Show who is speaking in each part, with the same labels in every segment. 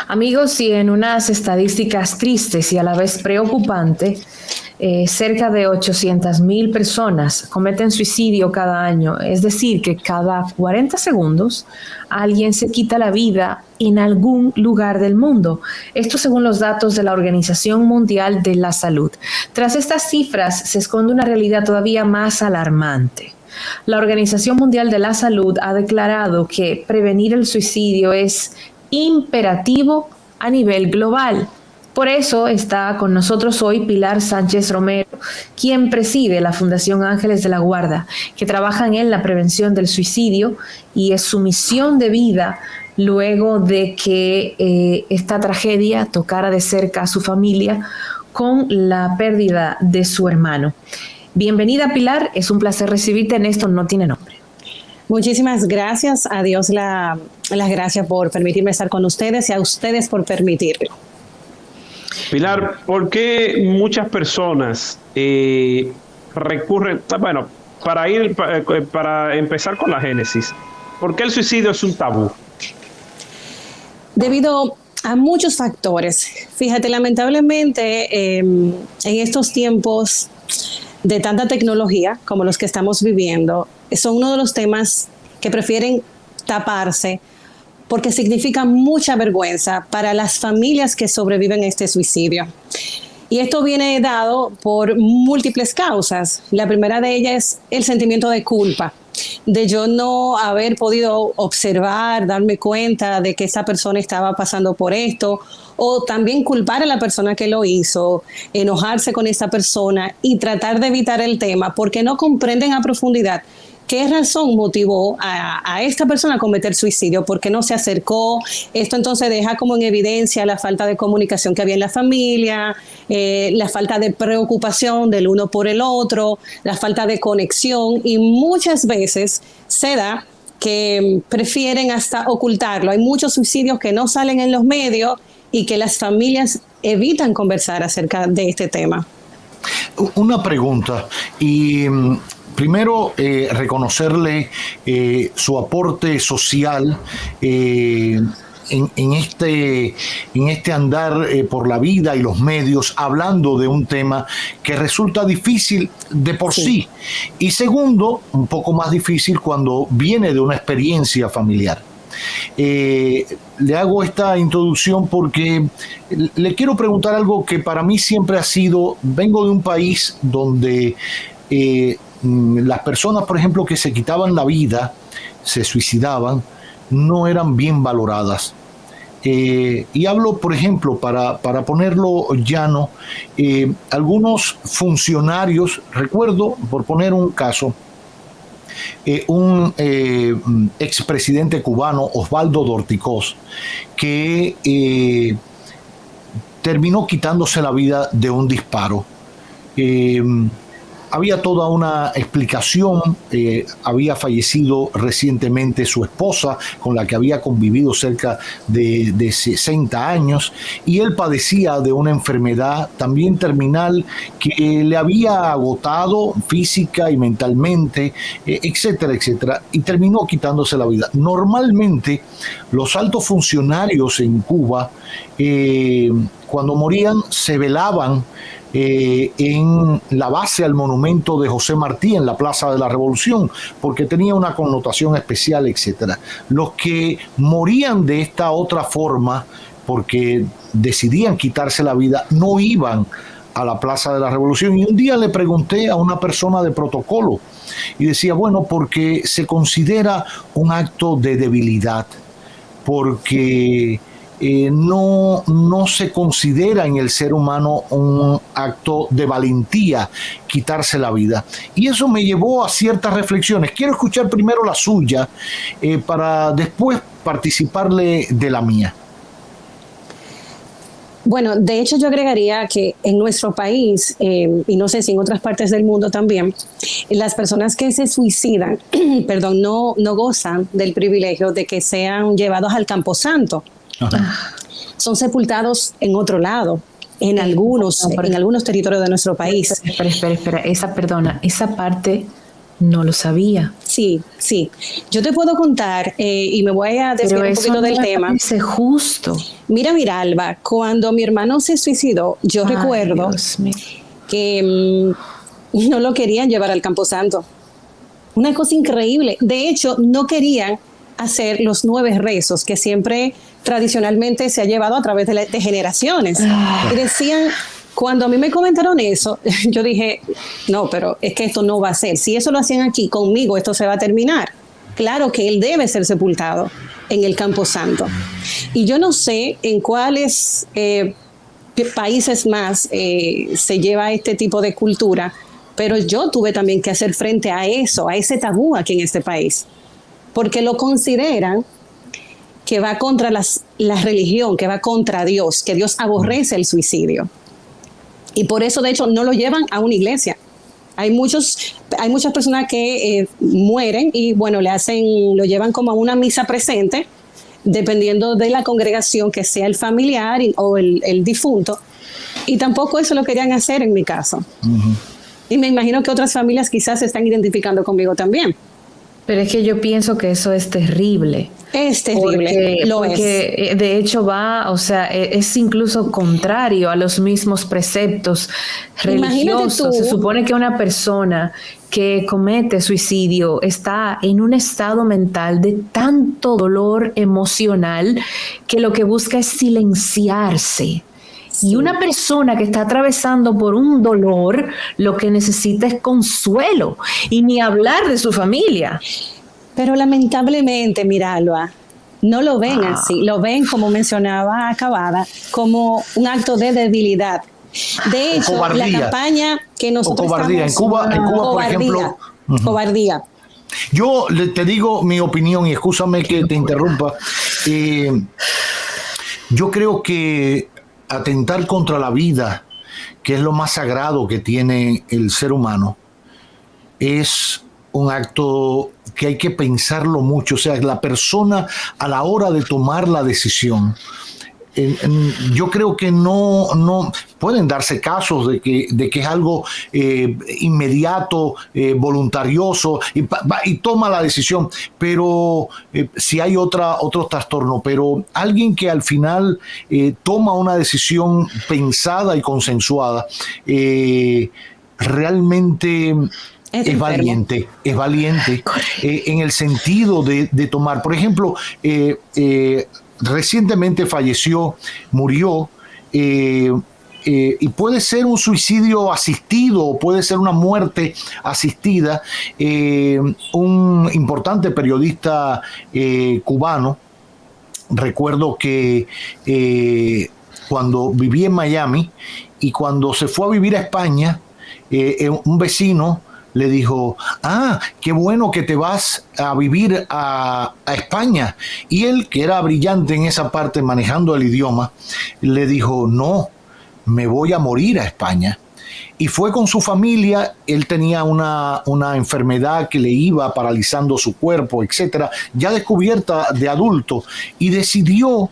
Speaker 1: Amigos, y en unas estadísticas tristes y a la vez preocupantes, cerca de 800,000 personas cometen suicidio cada año. Es decir, que cada 40 segundos alguien se quita la vida en algún lugar del mundo. Esto según los datos de la Organización Mundial de la Salud. Tras estas cifras se esconde una realidad todavía más alarmante. La Organización Mundial de la Salud ha declarado que prevenir el suicidio es imperativo a nivel global. Por eso está con nosotros hoy Pilar Sánchez Romero, quien preside la Fundación Ángeles de la Guarda, que trabajan en la prevención del suicidio y es su misión de vida luego de que esta tragedia tocara de cerca a su familia con la pérdida de su hermano. Bienvenida, Pilar, es un placer recibirte en Esto No Tiene Nombre.
Speaker 2: Muchísimas gracias, a Dios las gracias por permitirme estar con ustedes y a ustedes por permitirlo.
Speaker 3: Pilar, ¿por qué muchas personas recurren, bueno, para empezar con la génesis, ¿por qué el suicidio es un tabú?
Speaker 2: Debido a muchos factores. Fíjate, lamentablemente en estos tiempos de tanta tecnología como los que estamos viviendo, son uno de los temas que prefieren taparse porque significa mucha vergüenza para las familias que sobreviven a este suicidio. Y esto viene dado por múltiples causas. La primera de ellas es el sentimiento de culpa, de yo no haber podido observar, darme cuenta de que esa persona estaba pasando por esto, o también culpar a la persona que lo hizo, enojarse con esa persona y tratar de evitar el tema porque no comprenden a profundidad qué razón motivó a esta persona a cometer suicidio, por qué no se acercó. Esto entonces deja como en evidencia la falta de comunicación que había en la familia, la falta de preocupación del uno por el otro, la falta de conexión, y muchas veces se da que prefieren hasta ocultarlo. Hay muchos suicidios que no salen en los medios y que las familias evitan conversar acerca de este tema.
Speaker 4: Una pregunta, y primero reconocerle su aporte social en este andar por la vida y los medios, hablando de un tema que resulta difícil de por sí. Y segundo, un poco más difícil cuando viene de una experiencia familiar. Le hago esta introducción porque le quiero preguntar algo que para mí siempre ha sido: vengo de un país donde las personas, por ejemplo, que se quitaban la vida, se suicidaban, no eran bien valoradas. Y hablo, por ejemplo, para ponerlo llano, algunos funcionarios, recuerdo, por poner un caso, un expresidente cubano, Osvaldo Dorticós, que terminó quitándose la vida de un disparo. Había toda una explicación. Había fallecido recientemente su esposa, con la que había convivido cerca de 60 años, y él padecía de una enfermedad también terminal que le había agotado física y mentalmente, etcétera, etcétera, y terminó quitándose la vida. Normalmente los altos funcionarios en Cuba, cuando morían, se velaban en la base al monumento de José Martí en la Plaza de la Revolución, porque tenía una connotación especial, etcétera. Los que morían de esta otra forma, porque decidían quitarse la vida, no iban a la Plaza de la Revolución. Y un día le pregunté a una persona de protocolo y decía, bueno, porque se considera un acto de debilidad, porque no se considera en el ser humano un acto de valentía quitarse la vida. Y eso me llevó a ciertas reflexiones. Quiero escuchar primero la suya para después participarle de la mía.
Speaker 2: Bueno, de hecho yo agregaría que en nuestro país, y no sé si en otras partes del mundo también, las personas que se suicidan, no gozan del privilegio de que sean llevados al camposanto. Ajá. Son sepultados en otro lado, en algunos territorios de nuestro país.
Speaker 1: Espera, esa parte no lo sabía.
Speaker 2: Sí. Yo te puedo contar, y me voy a desviar un poquito del tema.
Speaker 1: Parece justo.
Speaker 2: Mira, Alba, cuando mi hermano se suicidó, yo recuerdo que no lo querían llevar al Camposanto. Una cosa increíble. De hecho, no querían hacer los 9 rezos que siempre tradicionalmente se ha llevado a través de generaciones. Y decían, cuando a mí me comentaron eso, yo dije, no, pero es que esto no va a ser. Si eso lo hacían aquí conmigo, esto se va a terminar. Claro que él debe ser sepultado en el Camposanto. Y yo no sé en cuáles países más se lleva este tipo de cultura, pero yo tuve también que hacer frente a eso, a ese tabú aquí en este país, porque lo consideran que va contra la religión, que va contra Dios, que Dios aborrece el suicidio. Y por eso, de hecho, no lo llevan a una iglesia. Hay muchas personas que mueren y, bueno, lo llevan como a una misa presente, dependiendo de la congregación, que sea el familiar o el difunto. Y tampoco eso lo querían hacer en mi caso. Uh-huh. Y me imagino que otras familias quizás se están identificando conmigo también.
Speaker 1: Pero es que yo pienso que eso es terrible.
Speaker 2: Es terrible,
Speaker 1: porque de hecho es incluso contrario a los mismos preceptos religiosos. Se supone que una persona que comete suicidio está en un estado mental de tanto dolor emocional que lo que busca es silenciarse. Sí. Y una persona que está atravesando por un dolor, lo que necesita es consuelo, y ni hablar de su familia.
Speaker 2: Pero lamentablemente, Alba, no lo ven así, lo ven, como mencionaba Cavada, como un acto de debilidad. De hecho, la campaña que nosotros
Speaker 4: cobardía.
Speaker 2: estamos...
Speaker 4: En Cuba, por ejemplo...
Speaker 2: Cobardía.
Speaker 4: Yo te digo mi opinión, y escúchame que te interrumpa. Yo creo que atentar contra la vida, que es lo más sagrado que tiene el ser humano, es un acto que hay que pensarlo mucho. O sea, la persona a la hora de tomar la decisión, yo creo que no pueden darse casos de que es algo inmediato, voluntarioso, y toma la decisión, pero si hay otro trastorno, pero alguien que al final toma una decisión pensada y consensuada, realmente es valiente en el sentido de tomar. Por ejemplo, recientemente murió, y puede ser un suicidio asistido, puede ser una muerte asistida. Un importante periodista cubano, recuerdo que cuando vivía en Miami y cuando se fue a vivir a España, un vecino le dijo, qué bueno que te vas a vivir a España. Y él, que era brillante en esa parte manejando el idioma, le dijo, no, me voy a morir a España. Y fue con su familia. Él tenía una enfermedad que le iba paralizando su cuerpo, etcétera, ya descubierta de adulto, y decidió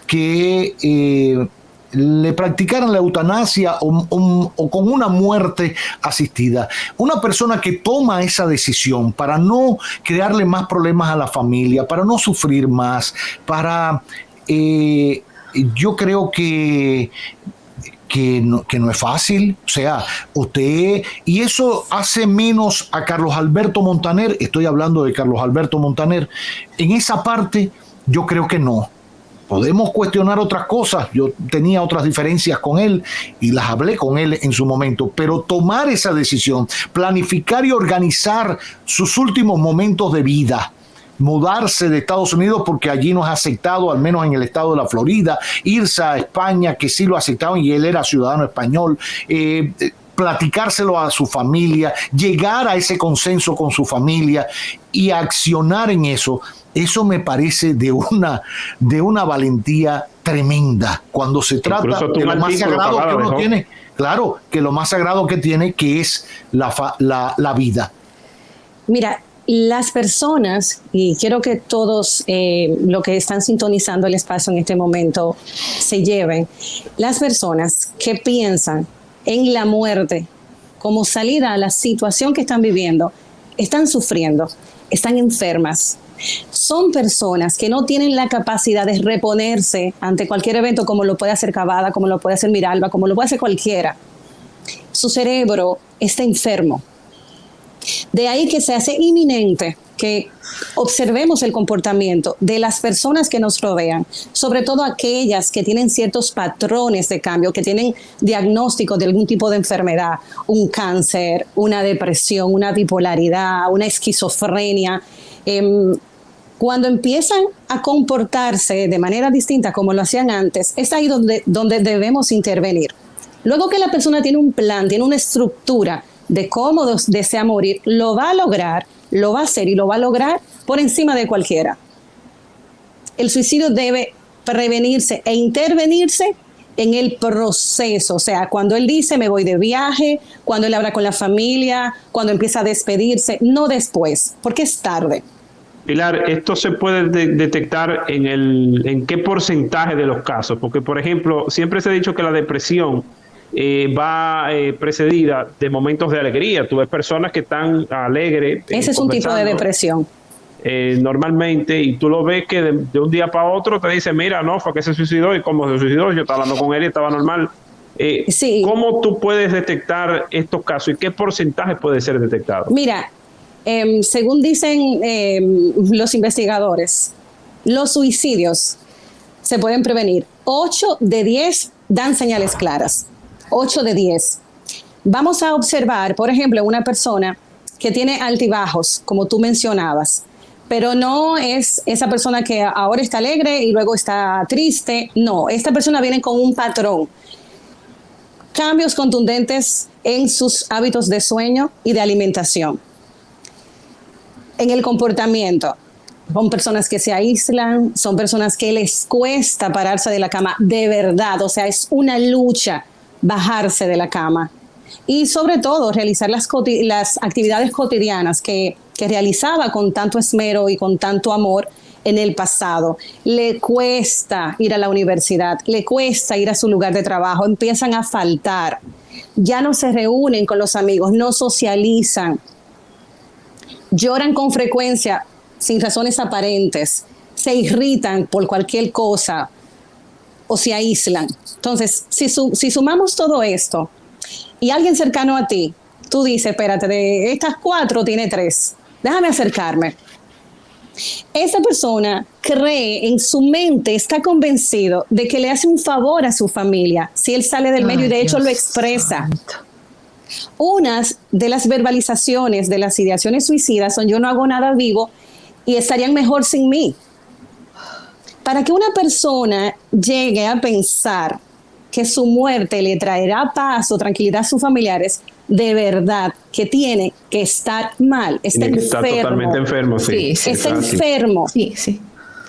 Speaker 4: que le practicaran la eutanasia o con una muerte asistida. Una persona que toma esa decisión para no crearle más problemas a la familia, para no sufrir más, yo creo que no es fácil. O sea, y eso hace menos a Carlos Alberto Montaner. Estoy hablando de Carlos Alberto Montaner. En esa parte, yo creo que no. Podemos cuestionar otras cosas. Yo tenía otras diferencias con él y las hablé con él en su momento, pero tomar esa decisión, planificar y organizar sus últimos momentos de vida, mudarse de Estados Unidos porque allí no es aceptado, al menos en el estado de la Florida, irse a España, que sí lo aceptaban y él era ciudadano español, platicárselo a su familia, llegar a ese consenso con su familia y accionar en eso. Eso me parece de una valentía tremenda cuando se trata de lo más sagrado que uno tiene. Claro, que lo más sagrado que tiene, que es la vida.
Speaker 2: Mira, las personas, y quiero que todos los que están sintonizando el espacio en este momento se lleven, las personas que piensan en la muerte como salida a la situación que están viviendo, están sufriendo, están enfermas. son personas que no tienen la capacidad de reponerse ante cualquier evento, como lo puede hacer Cavada, como lo puede hacer Miralba, como lo puede hacer cualquiera. Su cerebro está enfermo. De ahí que se hace inminente que observemos el comportamiento de las personas que nos rodean, sobre todo aquellas que tienen ciertos patrones de cambio, que tienen diagnóstico de algún tipo de enfermedad, un cáncer, una depresión, una bipolaridad, una esquizofrenia. Cuando empiezan a comportarse de manera distinta como lo hacían antes, es ahí donde debemos intervenir. Luego que la persona tiene un plan, tiene una estructura de cómo desea morir, lo va a lograr, lo va a hacer y lo va a lograr por encima de cualquiera. El suicidio debe prevenirse e intervenirse en el proceso, o sea, cuando él dice me voy de viaje, cuando él habla con la familia, cuando empieza a despedirse, no después, porque es tarde.
Speaker 3: Pilar, ¿esto se puede detectar en qué porcentaje de los casos? Porque, por ejemplo, siempre se ha dicho que la depresión va precedida de momentos de alegría. Tú ves personas que están alegres.
Speaker 2: Ese es un tipo de depresión.
Speaker 3: Normalmente, y tú lo ves que de un día para otro te dice, mira, no, fue que se suicidó, y como se suicidó, yo estaba hablando con él y estaba normal.
Speaker 2: Sí.
Speaker 3: ¿Cómo tú puedes detectar estos casos y qué porcentaje puede ser detectado?
Speaker 2: Mira, según dicen los investigadores, los suicidios se pueden prevenir. 8 de 10 dan señales claras. 8 de 10. Vamos a observar, por ejemplo, una persona que tiene altibajos, como tú mencionabas, pero no es esa persona que ahora está alegre y luego está triste. No, esta persona viene con un patrón. Cambios contundentes en sus hábitos de sueño y de alimentación. En el comportamiento. Son personas que se aíslan, son personas que les cuesta pararse de la cama de verdad, o sea, es una lucha bajarse de la cama. Y sobre todo, realizar las actividades cotidianas que realizaba con tanto esmero y con tanto amor en el pasado. Le cuesta ir a la universidad, le cuesta ir a su lugar de trabajo, empiezan a faltar, ya no se reúnen con los amigos, no socializan, lloran con frecuencia sin razones aparentes, se irritan por cualquier cosa o se aíslan. Entonces, si sumamos todo esto y alguien cercano a ti, tú dices, espérate, de estas 4 tiene 3, déjame acercarme. Esa persona cree en su mente, está convencido de que le hace un favor a su familia si él sale del medio y de hecho lo expresa. Unas de las verbalizaciones de las ideaciones suicidas son yo no hago nada vivo y estarían mejor sin mí. Para que una persona llegue a pensar que su muerte le traerá paz o tranquilidad a sus familiares, de verdad que tiene que estar mal, está enfermo.
Speaker 3: Está totalmente enfermo, sí.
Speaker 2: Está enfermo.
Speaker 1: Sí.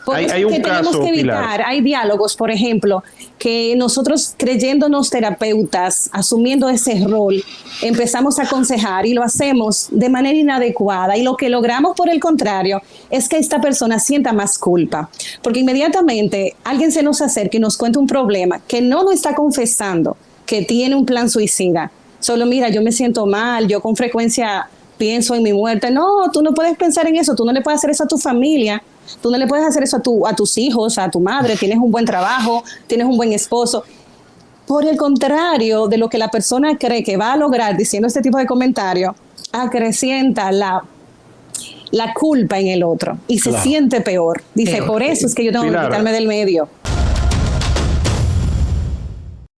Speaker 2: Por eso
Speaker 3: Hay un
Speaker 2: que tenemos
Speaker 3: caso,
Speaker 2: que evitar,
Speaker 3: Pilar.
Speaker 2: hay diálogos, por ejemplo, que nosotros creyéndonos terapeutas, asumiendo ese rol, empezamos a aconsejar y lo hacemos de manera inadecuada y lo que logramos, por el contrario, es que esta persona sienta más culpa, porque inmediatamente alguien se nos acerca y nos cuenta un problema que no lo está confesando, que tiene un plan suicida. Solo mira, yo me siento mal, yo con frecuencia pienso en mi muerte. No, tú no puedes pensar en eso, tú no le puedes hacer eso a tu familia. Tú no le puedes hacer eso a tus hijos, a tu madre, tienes un buen trabajo, tienes un buen esposo. Por el contrario de lo que la persona cree que va a lograr diciendo este tipo de comentarios, acrecienta la culpa en el otro y se siente peor. Dice, por eso es que yo tengo que quitarme del medio.